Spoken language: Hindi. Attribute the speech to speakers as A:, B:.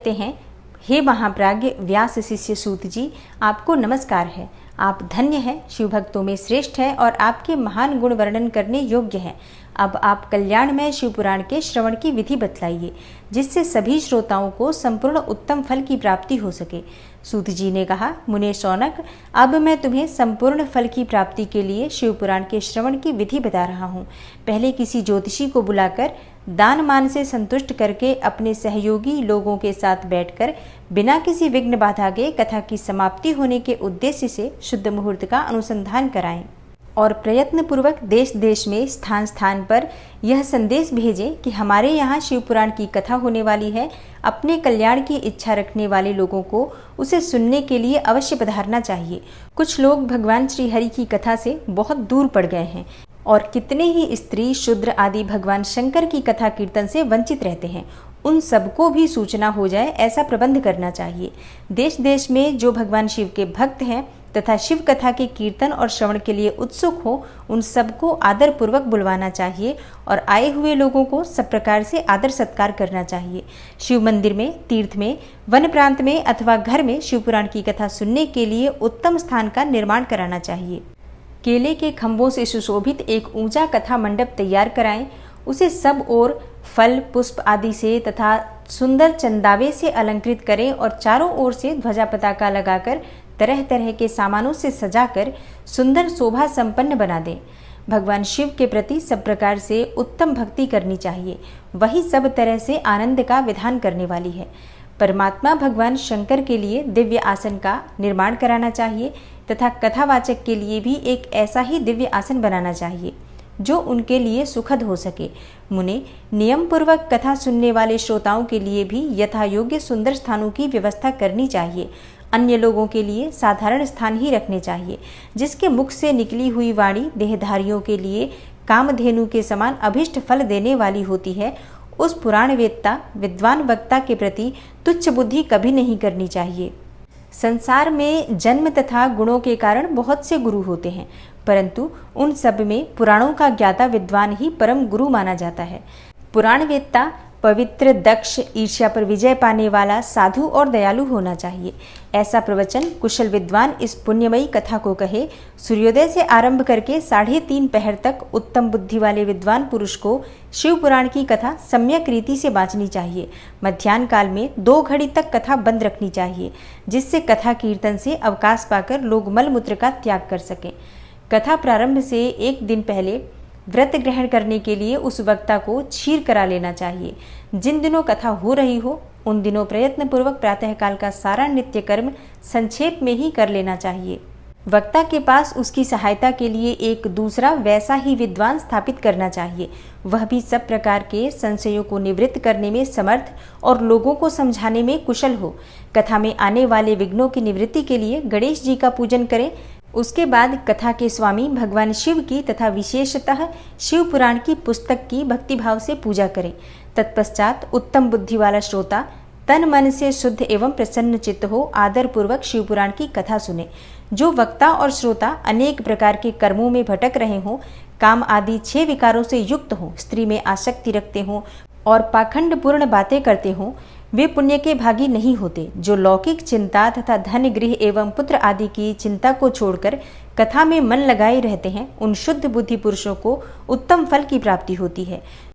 A: कहते हैं, हे महाप्राज्ञ व्यास शिष्य सूत जी, आपको नमस्कार है। आप धन्य हैं, शिव भक्तों में श्रेष्ठ हैं और आपके महान गुण वर्णन करने योग्य हैं। अब आप कल्याणमय शिव पुराण के श्रवण की विधि बतलाइए, जिससे सभी श्रोताओं को संपूर्ण उत्तम फल की प्राप्ति हो सके। सूत जी ने कहा, मुने शौनक, अब मैं तुम्हें संपूर्ण फल की प्राप्ति के लिए शिव पुराण के श्रवण की विधि बता रहा हूँ। पहले किसी ज्योतिषी को बुलाकर दान मान से संतुष्ट करके अपने सहयोगी लोगों के साथ बैठकर बिना किसी विघ्न बाधा के कथा की समाप्ति होने के उद्देश्य से शुद्ध मुहूर्त का अनुसंधान कराएं और प्रयत्न पूर्वक देश देश में स्थान स्थान पर यह संदेश भेजें कि हमारे यहाँ शिव पुराण की कथा होने वाली है। अपने कल्याण की इच्छा रखने वाले लोगों को उसे सुनने के लिए अवश्य पधारना चाहिए। कुछ लोग भगवान श्री हरि की कथा से बहुत दूर पड़ गए हैं और कितने ही स्त्री शूद्र आदि भगवान शंकर की कथा कीर्तन से वंचित रहते हैं। उन सबको भी सूचना हो जाए, ऐसा प्रबंध करना चाहिए। देश देश में जो भगवान शिव के भक्त हैं तथा शिव कथा के कीर्तन और श्रवण के लिए उत्सुक हो, उन सबको आदर पूर्वक बुलवाना चाहिए और आए हुए लोगों को सब प्रकार से आदर सत्कार करना चाहिए। शिव मंदिर में, तीर्थ में, वन प्रांत में अथवा घर में शिव पुराण की कथा सुनने के लिए उत्तम स्थान का निर्माण कराना चाहिए। केले के खंभों से सुशोभित एक ऊंचा कथा मंडप तैयार कराएं। उसे सब ओर फल पुष्प आदि से तथा सुंदर चंदावे से अलंकृत करें और चारों ओर से ध्वजा पताका लगाकर तरह तरह के सामानों से सजाकर सुंदर शोभा संपन्न बना दें। भगवान शिव के प्रति सब प्रकार से उत्तम भक्ति करनी चाहिए। वही सब तरह से आनंद का विधान करने वाली है। परमात्मा भगवान शंकर के लिए दिव्य आसन का निर्माण कराना चाहिए तथा कथावाचक के लिए भी एक ऐसा ही दिव्य आसन बनाना चाहिए जो उनके लिए सुखद हो सके। मुने, नियम पूर्वक कथा सुनने वाले श्रोताओं के लिए भी यथा योग्य सुंदर स्थानों की व्यवस्था करनी चाहिए। अन्य लोगों के लिए साधारण स्थान ही रखने चाहिए। जिसके मुख से निकली हुई वाणी देहधारियों के लिए कामधेनु के समान अभिष्ट फल देने वाली होती है, उस पुराण वेत्ता विद्वान वक्ता के प्रति तुच्छ बुद्धि कभी नहीं करनी चाहिए। संसार में जन्म तथा गुणों के कारण बहुत से गुरु होते हैं, परंतु उन सब में पुराणों का ज्ञाता विद्वान ही परम गुरु माना जाता है। पुराण वेत्ता पवित्र, दक्ष, ईर्ष्या पर विजय पाने वाला, साधु और दयालु होना चाहिए। ऐसा प्रवचन कुशल विद्वान इस पुण्यमयी कथा को कहे। सूर्योदय से आरंभ करके 3:30 पहर तक उत्तम बुद्धि वाले विद्वान पुरुष को शिव पुराण की कथा सम्यक रीति से बांचनी चाहिए। मध्याह्न काल में 2 घड़ी तक कथा बंद रखनी चाहिए, जिससे कथा कीर्तन से अवकाश पाकर लोग मल मूत्र का त्याग कर सकें। कथा प्रारंभ से एक दिन पहले व्रत ग्रहण करने के लिए उस वक्ता को क्षीर करा लेना चाहिए। जिन दिनों कथा हो रही हो उन दिनों प्रयत्न पूर्वक प्रातःकाल का सारा नित्य कर्म संक्षेप में ही कर लेना चाहिए। वक्ता के पास उसकी सहायता के लिए एक दूसरा वैसा ही विद्वान स्थापित करना चाहिए। वह भी सब प्रकार के संशयों को निवृत्त करने में समर्थ और लोगों को समझाने में कुशल हो। कथा में आने वाले विघ्नों की निवृत्ति के लिए गणेश जी का पूजन करें। उसके बाद कथा के स्वामी भगवान शिव की तथा विशेषतः शिव पुराण की पुस्तक की भक्तिभाव से पूजा करें। तत्पश्चात उत्तम बुद्धि वाला श्रोता तन मन से शुद्ध एवं प्रसन्न चित्त हो आदर पूर्वक शिव पुराण की कथा सुने। जो वक्ता और श्रोता अनेक प्रकार के कर्मों में भटक रहे हों, काम आदि 6 विकारों से युक्त हों, स्त्री में आसक्ति रखते हों और पाखंडपूर्ण बातें करते हों, वे पुण्य के भागी नहीं होते। जो लौकिक चिंता तथा धन गृह एवं पुत्र आदि की चिंता को छोड़कर कथा में मन लगाए रहते हैं, उन शुद्ध बुद्धि पुरुषों को उत्तम फल की प्राप्ति होती है।